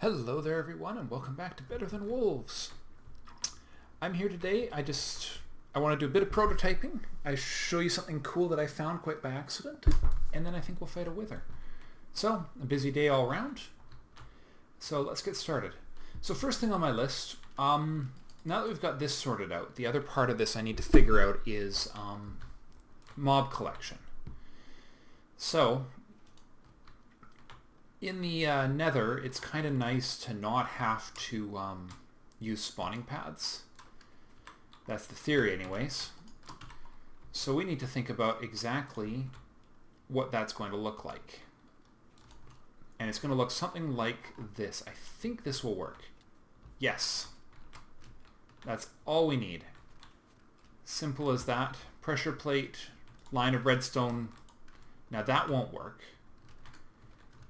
Hello there everyone and welcome back to Better Than Wolves. I'm here today, I want to do a bit of prototyping. I show you something cool that I found quite by accident, and then I think we'll fight a wither. So, a busy day all around. So let's get started. So first thing on my list, now that we've got this sorted out, the other part of this I need to figure out is mob collection. So, in the nether, it's kind of nice to not have to use spawning pads. That's the theory anyways. So we need to think about exactly what that's going to look like. And it's going to look something like this. I think this will work. Yes. That's all we need. Simple as that. Pressure plate, line of redstone. Now that won't work.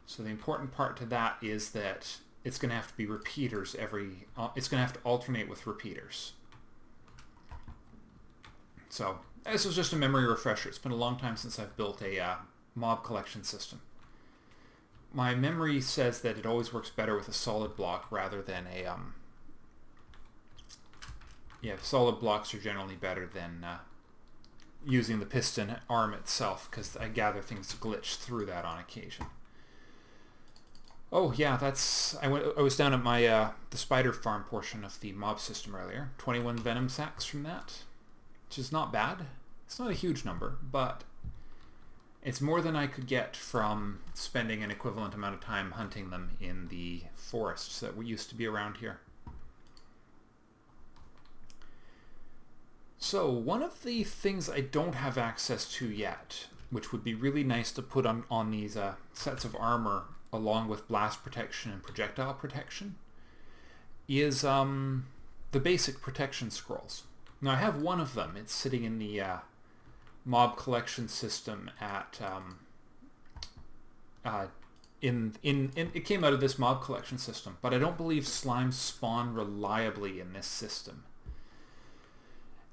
So the important part to that is that it's going to have to be repeaters it's going to have to alternate with repeaters. So this was just a memory refresher. It's been a long time since I've built a mob collection system. My memory says that it always works better with a solid block rather than a solid blocks are generally better than using the piston arm itself, because I gather things glitch through that on occasion. Oh yeah, I was down at my the spider farm portion of the mob system earlier. 21 venom sacks from that, which is not bad. It's not a huge number, but it's more than I could get from spending an equivalent amount of time hunting them in the forests that used to be around here. So one of the things I don't have access to yet, which would be really nice to put on these sets of armor along with blast protection and projectile protection, is the basic protection scrolls. Now I have one of them. It's sitting in the mob collection system at it came out of this mob collection system, but I don't believe slimes spawn reliably in this system.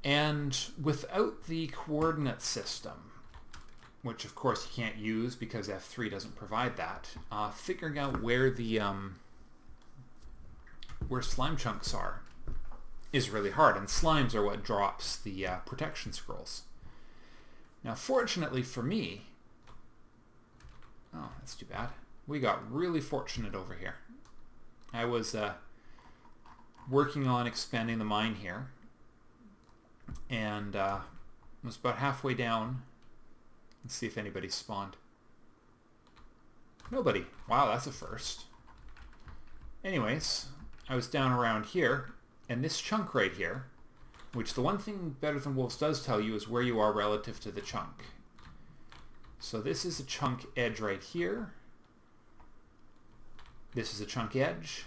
And without the coordinate system, which of course you can't use because F3 doesn't provide that, figuring out where the where slime chunks are is really hard, and slimes are what drops the protection scrolls. Now fortunately for me, oh that's too bad, we got really fortunate over here. I was working on expanding the mine here, and was about halfway down. Let's see if anybody spawned. Nobody. Wow, that's a first. Anyways, I was down around here, and this chunk right here, which the one thing Better Than Wolves does tell you is where you are relative to the chunk. So this is a chunk edge right here. This is a chunk edge.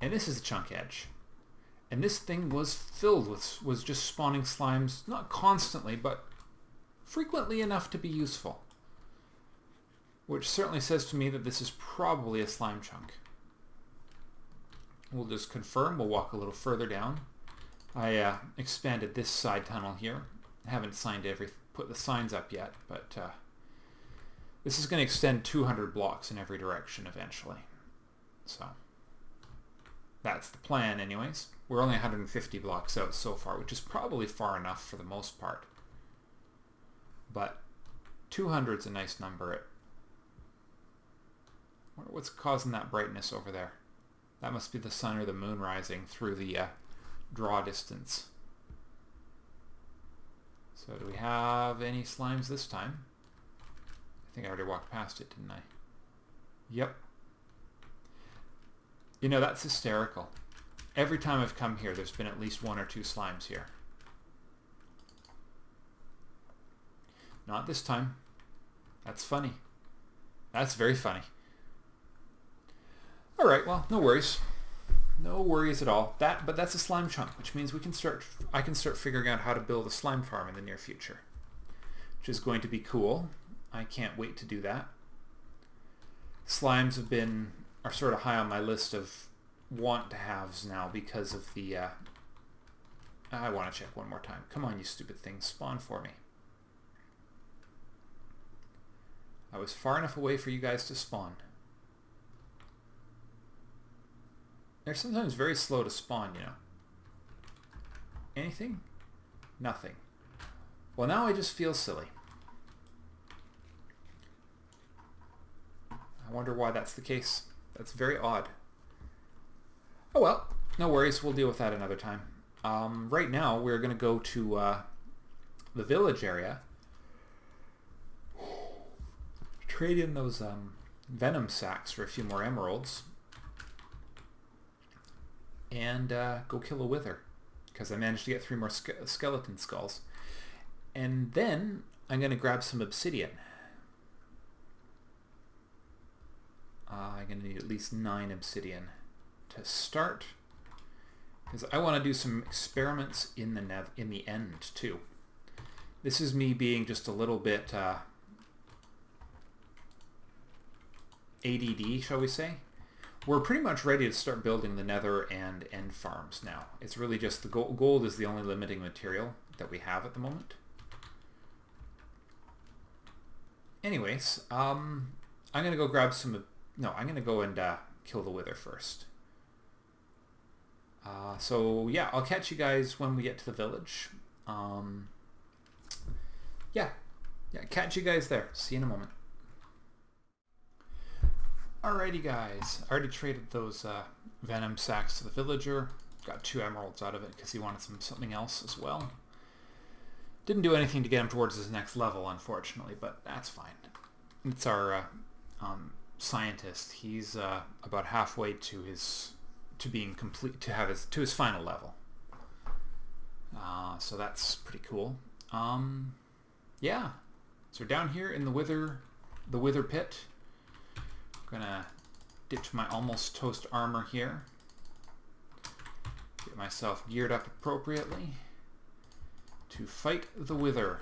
And this is a chunk edge. And this thing was filled with, was just spawning slimes, not constantly, but frequently enough to be useful. Which certainly says to me that this is probably a slime chunk. We'll just confirm, we'll walk a little further down. I expanded this side tunnel here. I haven't put the signs up yet, but this is going to extend 200 blocks in every direction eventually. So that's the plan anyways. We're only 150 blocks out so far, which is probably far enough for the most part. But 200 is a nice number. I wonder what's causing that brightness over there. That must be the sun or the moon rising through the draw distance. So do we have any slimes this time? I think I already walked past it, didn't I? Yep. You know, that's hysterical. Every time I've come here, there's been at least 1 or 2 slimes here. Not this time. That's funny. That's very funny. Alright, well, no worries. No worries at all. But that's a slime chunk, which means I can start figuring out how to build a slime farm in the near future. Which is going to be cool. I can't wait to do that. Slimes are sort of high on my list of want-to-haves now because of the... I want to check one more time. Come on, you stupid things. Spawn for me. I was far enough away for you guys to spawn. They're sometimes very slow to spawn, you know. Anything? Nothing. Well, now I just feel silly. I wonder why that's the case. That's very odd. Oh well, no worries. We'll deal with that another time. Right now, we're going to go to the village area. Trade in those venom sacks for a few more emeralds. And go kill a wither. Because I managed to get 3 more skeleton skulls. And then I'm going to grab some obsidian. I'm going to need at least 9 obsidian to start. Because I want to do some experiments in the end too. This is me being just a little bit ADD, shall we say. We're pretty much ready to start building the nether and end farms now. It's really just the gold is the only limiting material that we have at the moment. Anyways, I'm going to go grab some... No, I'm going to go and kill the wither first. So yeah, I'll catch you guys when we get to the village. Yeah, catch you guys there. See you in a moment. Alrighty guys, I already traded those venom sacks to the villager. Got 2 emeralds out of it because he wanted something else as well. Didn't do anything to get him towards his next level, unfortunately, but that's fine. It's our scientist. He's about halfway to being complete, to his final level. So that's pretty cool. Yeah. So down here in the wither pit. Gonna ditch my almost toast armor here. Get myself geared up appropriately to fight the wither.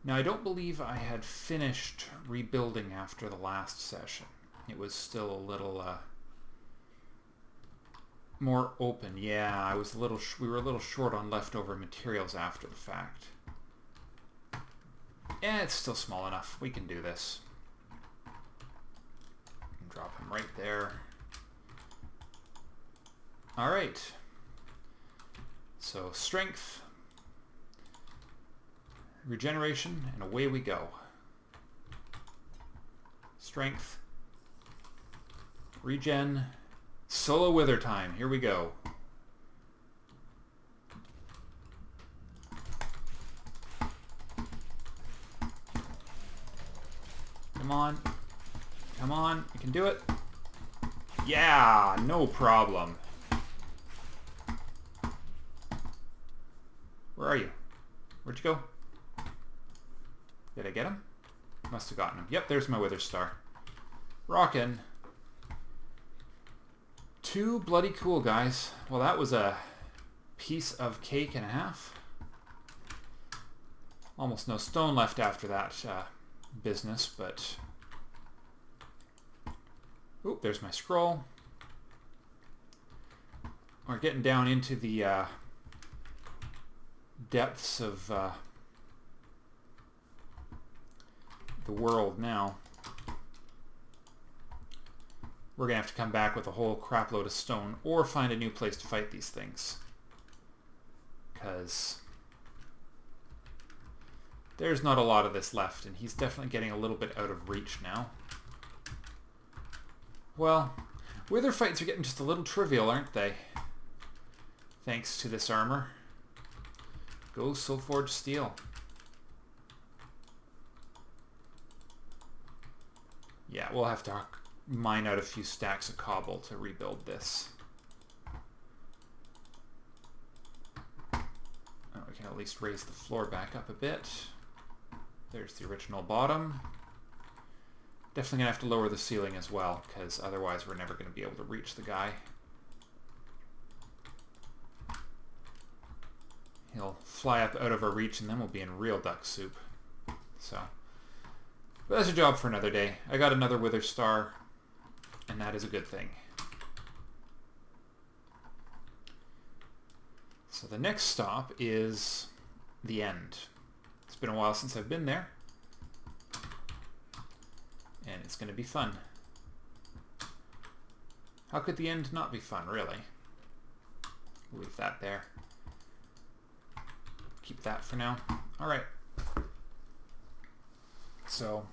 Now I don't believe I had finished rebuilding after the last session. It was still a little more open. Yeah, we were a little short on leftover materials after the fact. Yeah, it's still small enough. We can do this. Drop him right there. Alright. So strength, regeneration, and away we go. Strength, regen, solo wither time. Here we go. Come on. Come on, you can do it. Yeah, no problem. Where are you? Where'd you go? Did I get him? Must have gotten him. Yep, there's my wither star. Rockin'. 2 bloody cool, guys. Well, that was a piece of cake and a half. Almost no stone left after that business, but... Oop, there's my scroll. We're getting down into the depths of the world now. We're going to have to come back with a whole crap load of stone or find a new place to fight these things. Because there's not a lot of this left, and he's definitely getting a little bit out of reach now. Well, wither fights are getting just a little trivial, aren't they? Thanks to this armor. Go Soulforged Steel. Yeah, we'll have to mine out a few stacks of cobble to rebuild this. Oh, we can at least raise the floor back up a bit. There's the original bottom. Definitely going to have to lower the ceiling as well, because otherwise we're never going to be able to reach the guy. He'll fly up out of our reach and then we'll be in real duck soup. So, but that's a job for another day. I got another wither star, and that is a good thing. So the next stop is the end. It's been a while since I've been there. And it's going to be fun. How could the end not be fun, really? Leave that there. Keep that for now. Alright. So,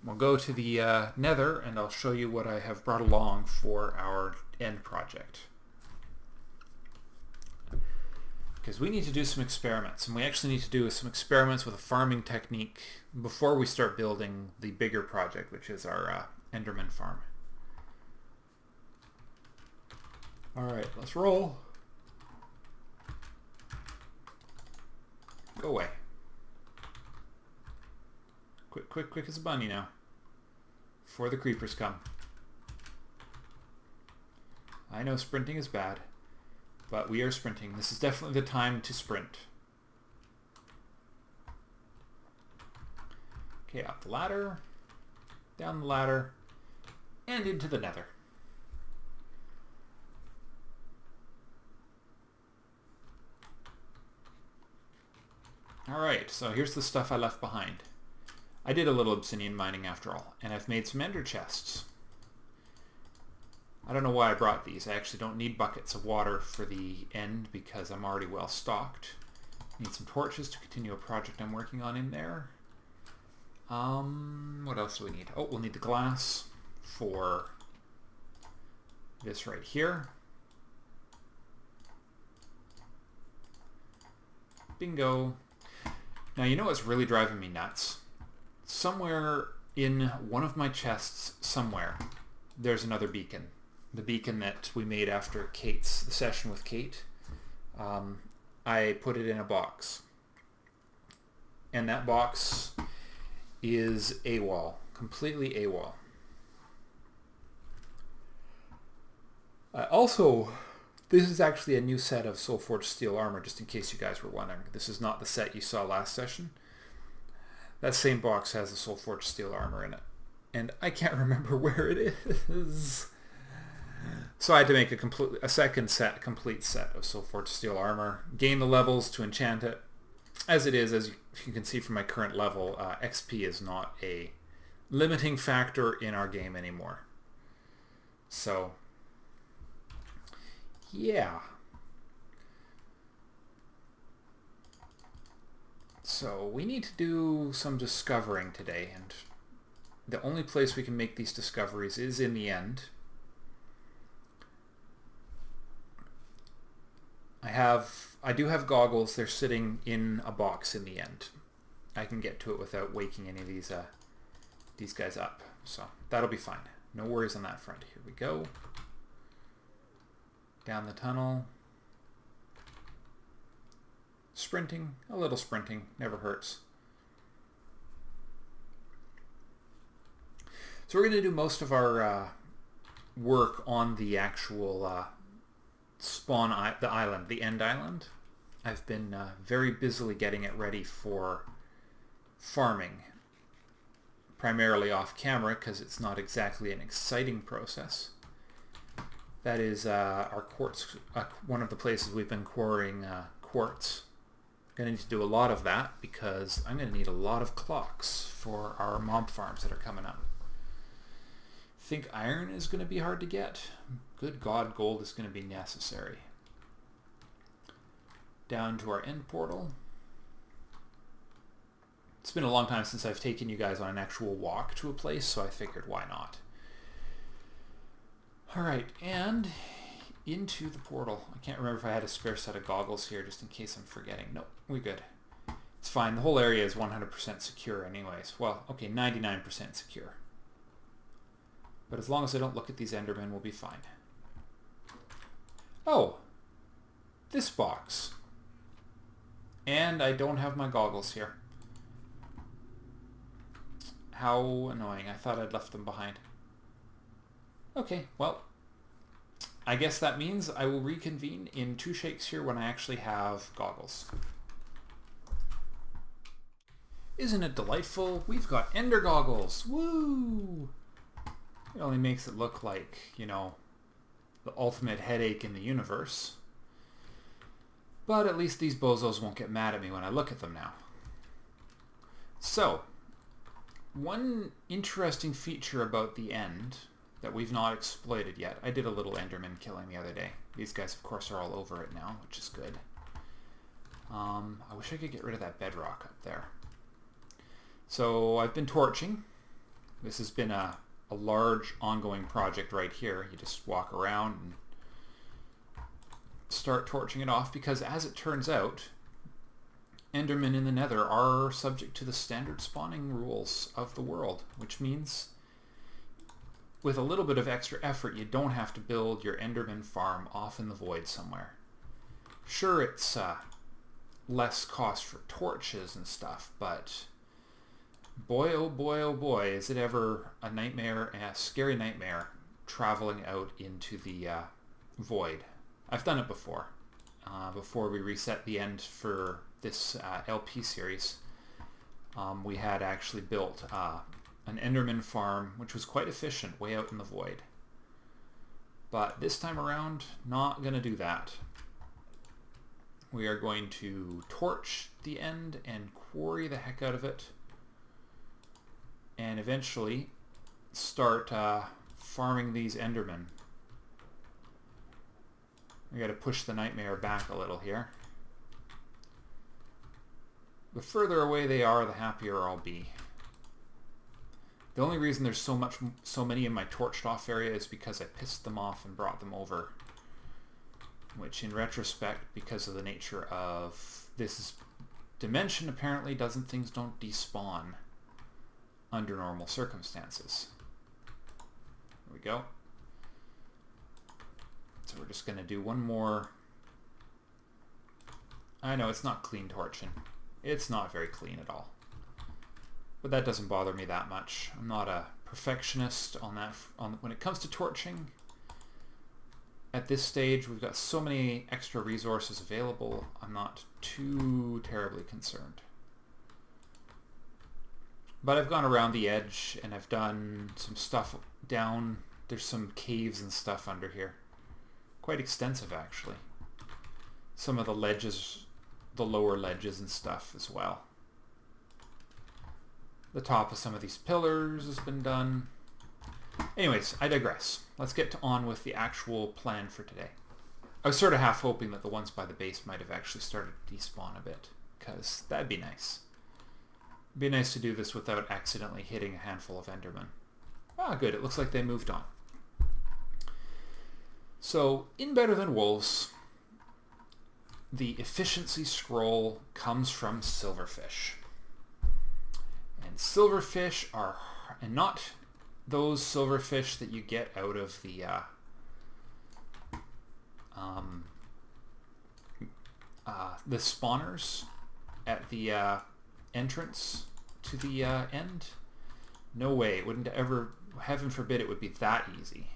we'll go to the nether, and I'll show you what I have brought along for our end project. Because we need to do some experiments, and we actually need to do some experiments with a farming technique before we start building the bigger project, which is our Enderman farm. Alright, let's roll. Go away. Quick, quick, quick as a bunny now. Before the creepers come. I know sprinting is bad, but we are sprinting. This is definitely the time to sprint. Okay, up the ladder, down the ladder, and into the nether. Alright, so here's the stuff I left behind. I did a little obsidian mining after all, and I've made some ender chests. I don't know why I brought these. I actually don't need buckets of water for the end because I'm already well stocked. Need some torches to continue a project I'm working on in there. What else do we need? Oh, we'll need the glass for this right here. Bingo. Now, you know what's really driving me nuts? Somewhere in one of my chests, somewhere, there's another beacon. The beacon that we made after the session with Kate. I put it in a box. And that box is AWOL. Completely AWOL. Also, this is actually a new set of Soulforged steel armor, just in case you guys were wondering. This is not the set you saw last session. That same box has the Soulforged steel armor in it. And I can't remember where it is. So I had to make a complete set of Soulforged steel armor. Gain the levels to enchant it. As it is, as you can see from my current level, XP is not a limiting factor in our game anymore. So, yeah. So we need to do some discovering today, and the only place we can make these discoveries is in the end. I do have goggles. They're sitting in a box in the end. I can get to it without waking any of these guys up, so that'll be fine. No worries on that front. Here we go. Down the tunnel. Sprinting, a little sprinting, never hurts. So we're going to do most of our work on the actual the end island. I've been very busily getting it ready for farming, primarily off camera because it's not exactly an exciting process. That is our quartz, one of the places we've been quarrying quartz. Going to need to do a lot of that because I'm going to need a lot of clocks for our mob farms that are coming up. Think iron is going to be hard to get. Good God, gold is going to be necessary. Down to our end portal. It's been a long time since I've taken you guys on an actual walk to a place, so I figured why not. Alright, and into the portal. I can't remember if I had a spare set of goggles here just in case I'm forgetting. Nope, we're good. It's fine. The whole area is 100% secure anyways. Well, okay, 99% secure. But as long as I don't look at these Endermen, we'll be fine. Oh! This box. And I don't have my goggles here. How annoying. I thought I'd left them behind. Okay, well, I guess that means I will reconvene in 2 shakes here when I actually have goggles. Isn't it delightful? We've got Ender goggles! Woo! It only makes it look like, you know, the ultimate headache in the universe. But at least these bozos won't get mad at me when I look at them now. So, one interesting feature about the end that we've not exploited yet. I did a little Enderman killing the other day. These guys, of course, are all over it now, which is good. I wish I could get rid of that bedrock up there. So I've been torching. This has been a large ongoing project right here. You just walk around and start torching it off because, as it turns out, Endermen in the Nether are subject to the standard spawning rules of the world, which means with a little bit of extra effort you don't have to build your Enderman farm off in the void somewhere. Sure, it's less cost for torches and stuff, but boy oh boy is it ever a nightmare, a scary nightmare, traveling out into the void. I've done it before. Before we reset the end for this LP series, we had actually built an Enderman farm, which was quite efficient, way out in the void. But this time around, not going to do that. We are going to torch the end and quarry the heck out of it, and eventually start farming these Endermen. We got to push the nightmare back a little here. The further away they are, the happier I'll be. The only reason there's so many in my torched off area is because I pissed them off and brought them over. Which, in retrospect, because of the nature of this dimension, apparently things don't despawn under normal circumstances. There we go. So we're just going to do one more. I know it's not clean torching. It's not very clean at all. But that doesn't bother me that much. I'm not a perfectionist on that. When it comes to torching, at this stage we've got so many extra resources available, I'm not too terribly concerned. But I've gone around the edge and I've done some stuff down. There's some caves and stuff under here. Quite extensive, actually. Some of the ledges, the lower ledges and stuff as well. The top of some of these pillars has been done. Anyways, I digress. Let's get on with the actual plan for today. I was sort of half hoping that the ones by the base might have actually started to despawn a bit, because that'd be nice. It'd be nice to do this without accidentally hitting a handful of Endermen. Ah, good. It looks like they moved on. So, in Better Than Wolves, the efficiency scroll comes from silverfish. And silverfish are, and not those silverfish that you get out of the spawners at the entrance to the end. No way. It wouldn't ever, heaven forbid it would be that easy.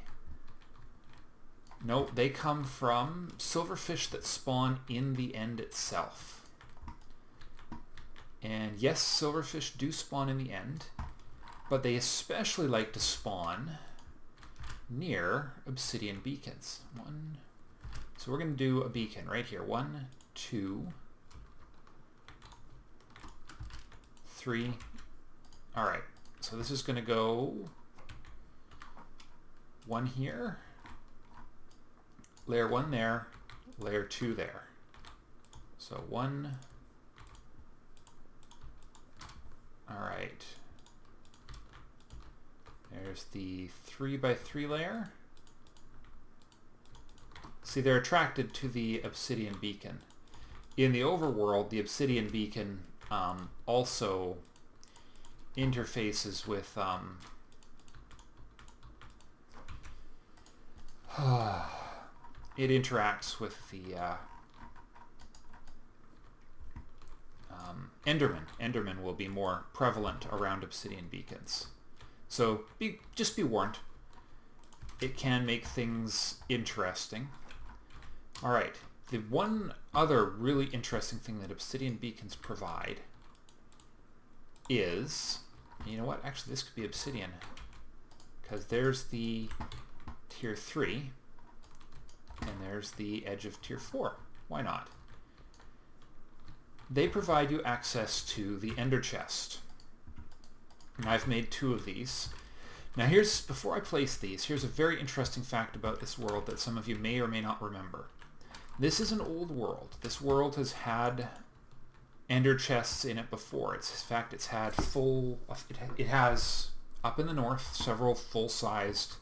No, they come from silverfish that spawn in the end itself. And yes, silverfish do spawn in the end, but they especially like to spawn near obsidian beacons. So we're going to do a beacon right here. 1, 2, 3. All right, so this is going to go 1 here. Layer 1 there, layer 2 there. So 1. All right. There's the 3x3 layer. See, they're attracted to the obsidian beacon. In the overworld, the obsidian beacon also interfaces with it interacts with the Enderman. Enderman will be more prevalent around obsidian beacons. So just be warned. It can make things interesting. Alright, the one other really interesting thing that obsidian beacons provide is, you know what, actually this could be obsidian, because there's the tier 3 and there's the edge of tier 4. Why not? They provide you access to the ender chest. And I've made 2 of these. Now before I place these, here's a very interesting fact about this world that some of you may or may not remember. This is an old world. This world has had ender chests in it before. In fact, it's had it has, up in the north, several full-sized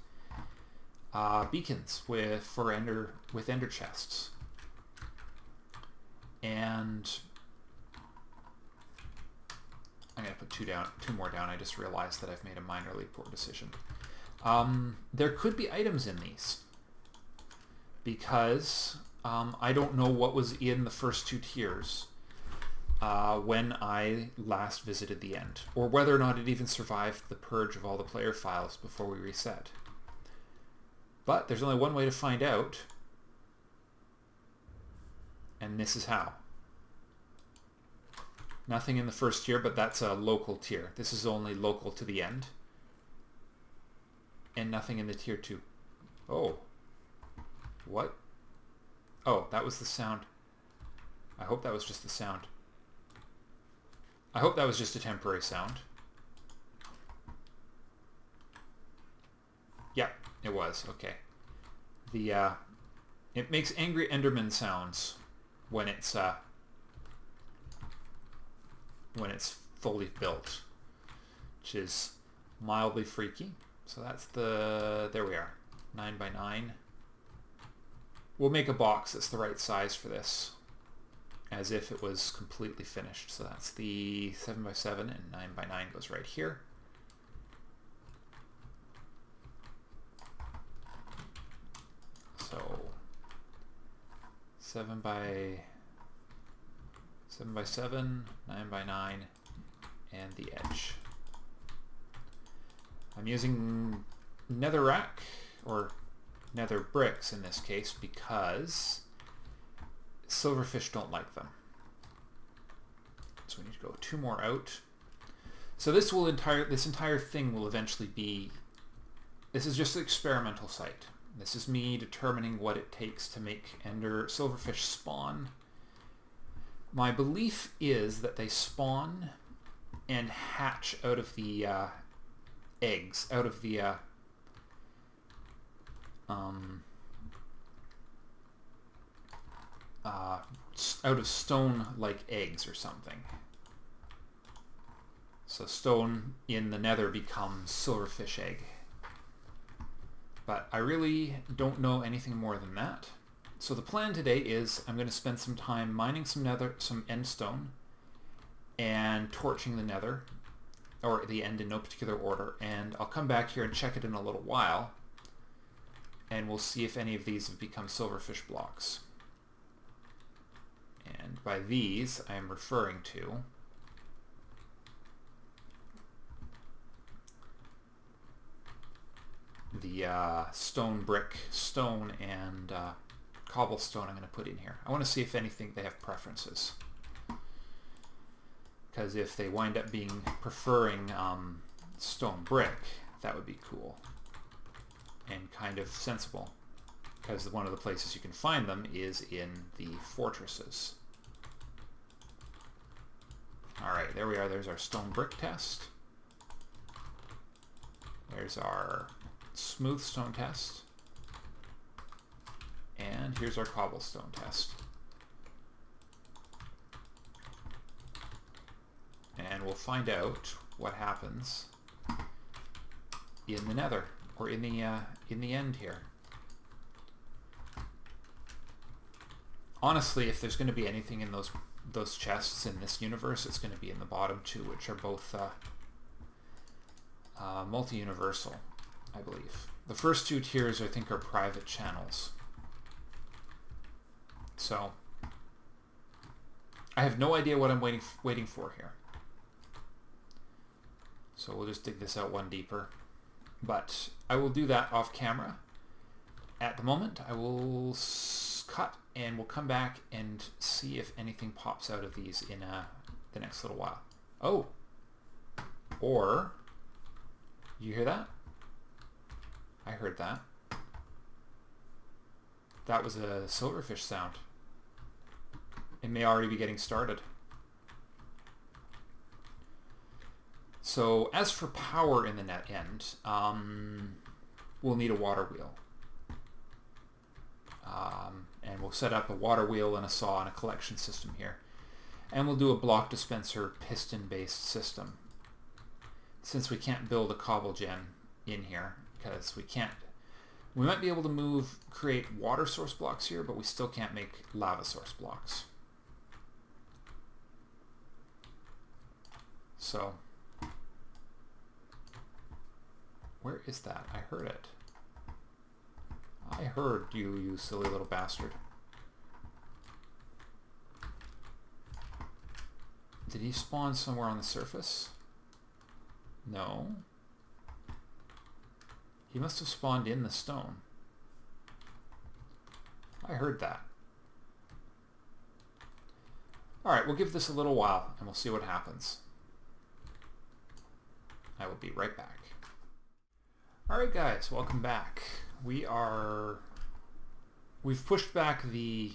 beacons with ender chests. And I'm going to put two more down. I just realized that I've made a minorly poor decision. There could be items in these because I don't know what was in the first 2 tiers when I last visited the end, or whether or not it even survived the purge of all the player files before we reset. But there's only one way to find out, and this is how. Nothing in the first tier, but that's a local tier. This is only local to the end. And nothing in the tier 2. Oh. What? Oh, that was the sound. I hope that was just the sound. I hope that was just a temporary sound. Yeah, it was. Okay. It makes angry Enderman sounds when it's fully built, which is mildly freaky. So that's there we are, 9 by 9. We'll make a box that's the right size for this, as if it was completely finished. So that's the 7 by 7, and 9 by 9 goes right here. So 7 by 7, 9 by 9, and the edge. I'm using netherrack, or nether bricks in this case, because silverfish don't like them. So we need to go 2 more out. So this entire thing will eventually be, this is just an experimental site. This is me determining what it takes to make silverfish spawn. My belief is that they spawn and hatch out of the eggs, out of the out of stone-like eggs or something. So stone in the nether becomes silverfish egg. But I really don't know anything more than that. So the plan today is I'm going to spend some time mining some end stone, and torching the nether, or the end in no particular order, and I'll come back here and check it in a little while, and we'll see if any of these have become silverfish blocks. And by these, I am referring to the stone, brick, stone, and cobblestone I'm going to put in here. I want to see if anything they have preferences. Because if they wind up preferring stone brick, that would be cool and kind of sensible. Because one of the places you can find them is in the fortresses. Alright, there we are. There's our stone brick test. There's our smooth stone test. And here's our cobblestone test. And we'll find out what happens in the nether, or in the end here. Honestly, if there's going to be anything in those chests in this universe, it's going to be in the bottom 2, which are both multi-universal, I believe. The first 2 tiers, I think, are private channels. So I have no idea what I'm waiting for here. So we'll just dig this out one deeper. But I will do that off camera. At the moment, I will cut, and we'll come back and see if anything pops out of these in the next little while. Oh! Or, you hear that? I heard that. That was a silverfish sound. It may already be getting started. So as for power in the net end, we'll need a water wheel. And we'll set up a water wheel and a saw and a collection system here. And we'll do a block dispenser piston-based system. Since we can't build a cobble gen in here, because we might be able to create water source blocks here, but we still can't make lava source blocks. So, where is that? I heard it. I heard you, you silly little bastard. Did he spawn somewhere on the surface? No. He must have spawned in the stone. I heard that. Alright, we'll give this a little while and we'll see what happens. I will be right back. Alright guys, welcome back. We've pushed back the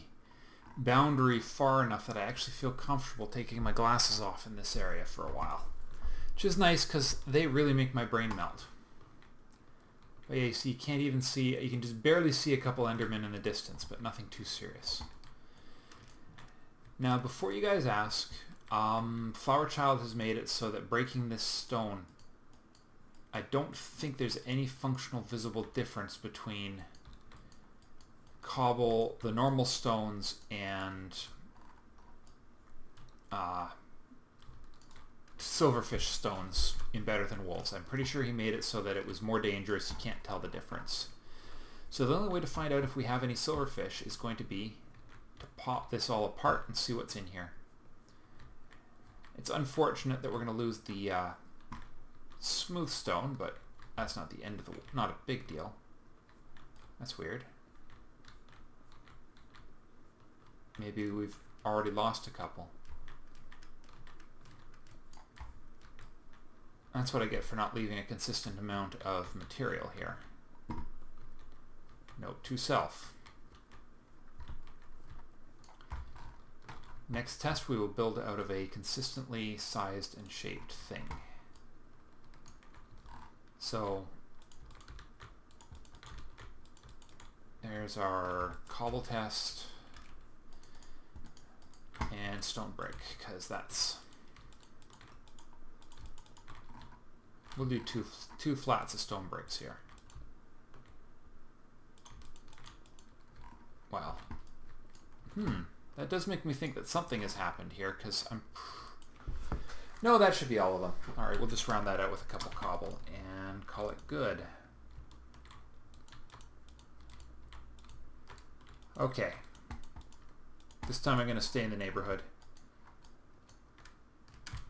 boundary far enough that I actually feel comfortable taking my glasses off in this area for a while. Which is nice because they really make my brain melt. But yeah, so you can't even see, you can just barely see a couple Endermen in the distance, but nothing too serious. Now before you guys ask, Flowerchild has made it so that breaking this stone, I don't think there's any functional visible difference between cobble, the normal stones, and silverfish stones in Better Than Wolves. I'm pretty sure he made it so that it was more dangerous. You can't tell the difference. So the only way to find out if we have any silverfish is going to be to pop this all apart and see what's in here. It's unfortunate that we're going to lose the smooth stone, but that's not the end of not a big deal. That's weird. Maybe we've already lost a couple. That's what I get for not leaving a consistent amount of material here. Note to self. Next test we will build out of a consistently sized and shaped thing. So there's our cobble test and stone brick, because that's, we'll do two flats of stone bricks here. Wow. That does make me think that something has happened here, because no, that should be all of them. Alright, we'll just round that out with a couple cobble and call it good. Okay. This time I'm going to stay in the neighborhood.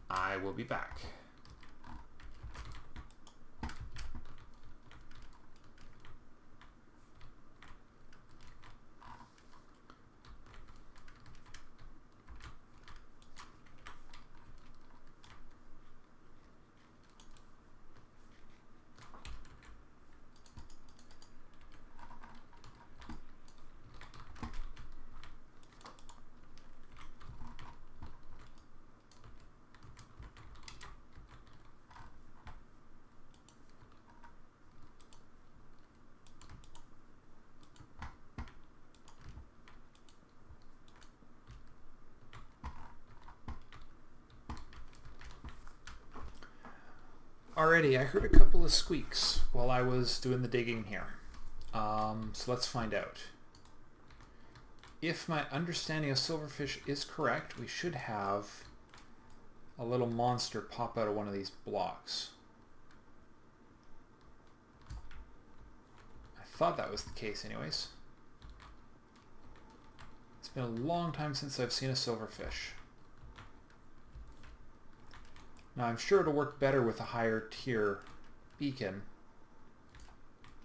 I will be back. Alrighty, I heard a couple of squeaks while I was doing the digging here. So let's find out. If my understanding of silverfish is correct, we should have a little monster pop out of one of these blocks. I thought that was the case anyways. It's been a long time since I've seen a silverfish. Now I'm sure it'll work better with a higher tier beacon.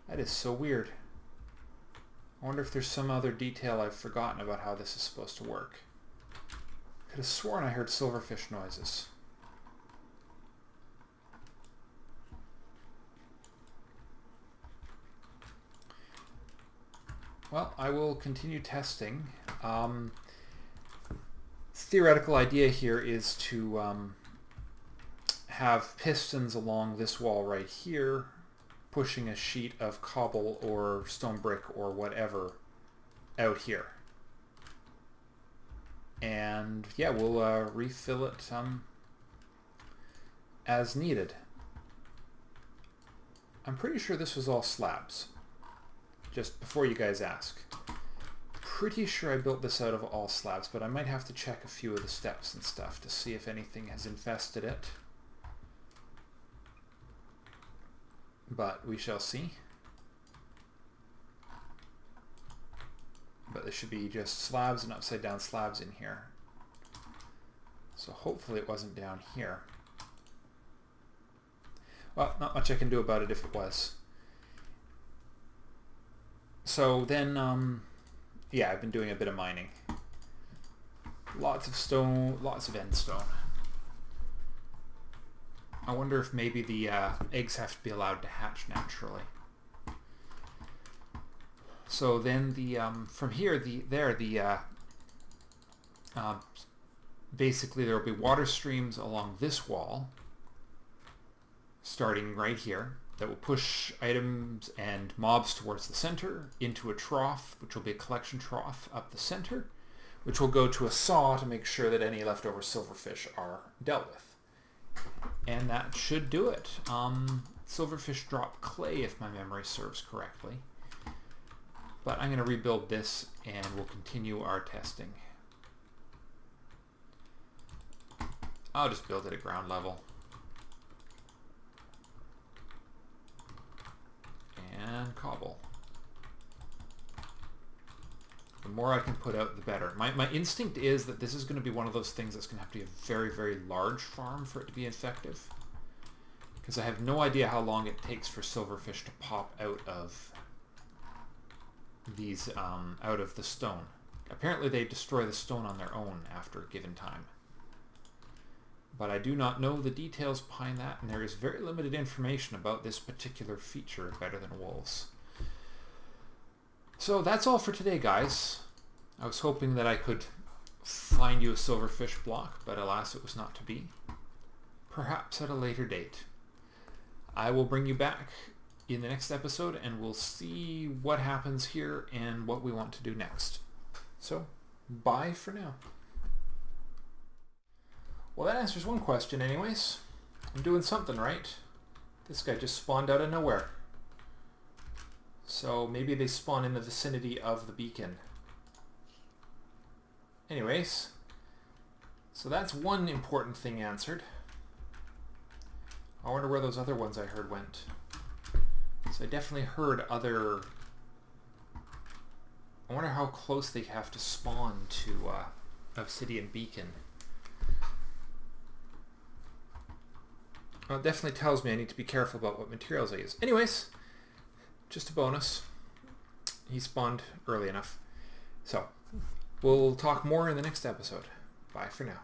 That is so weird. I wonder if there's some other detail I've forgotten about how this is supposed to work. Could have sworn I heard silverfish noises. Well, I will continue testing. Theoretical idea here is to have pistons along this wall right here, pushing a sheet of cobble or stone brick or whatever out here. And yeah, we'll refill it as needed. I'm pretty sure this was all slabs, just before you guys ask. Pretty sure I built this out of all slabs, but I might have to check a few of the steps and stuff to see if anything has infested it. But we shall see. But there should be just slabs and upside down slabs in here. So hopefully it wasn't down here. Well, not much I can do about it if it was. So then, yeah, I've been doing a bit of mining. Lots of stone, lots of end stone. I wonder if maybe the eggs have to be allowed to hatch naturally. So then the from here, basically there will be water streams along this wall, starting right here, that will push items and mobs towards the center into a trough, which will be a collection trough up the center, which will go to a saw to make sure that any leftover silverfish are dealt with. And that should do it. Silverfish drop clay, if my memory serves correctly. But I'm going to rebuild this and we'll continue our testing. I'll just build it at ground level. And cobble. The more I can put out, the better. My instinct is that this is going to be one of those things that's going to have to be a very, very large farm for it to be effective. Because I have no idea how long it takes for silverfish to pop out of these, out of the stone. Apparently they destroy the stone on their own after a given time. But I do not know the details behind that, and there is very limited information about this particular feature of Better Than Wolves. So that's all for today, guys. I was hoping that I could find you a silverfish block, but alas, it was not to be. Perhaps at a later date. I will bring you back in the next episode, and we'll see what happens here and what we want to do next. So, bye for now. Well, that answers one question anyways. I'm doing something right. This guy just spawned out of nowhere. So maybe they spawn in the vicinity of the beacon. Anyways, so that's one important thing answered. I wonder where those other ones I heard went. So I definitely heard other... I wonder how close they have to spawn to Obsidian Beacon. Well, it definitely tells me I need to be careful about what materials I use. Anyways, just a bonus. He spawned early enough. So, we'll talk more in the next episode. Bye for now.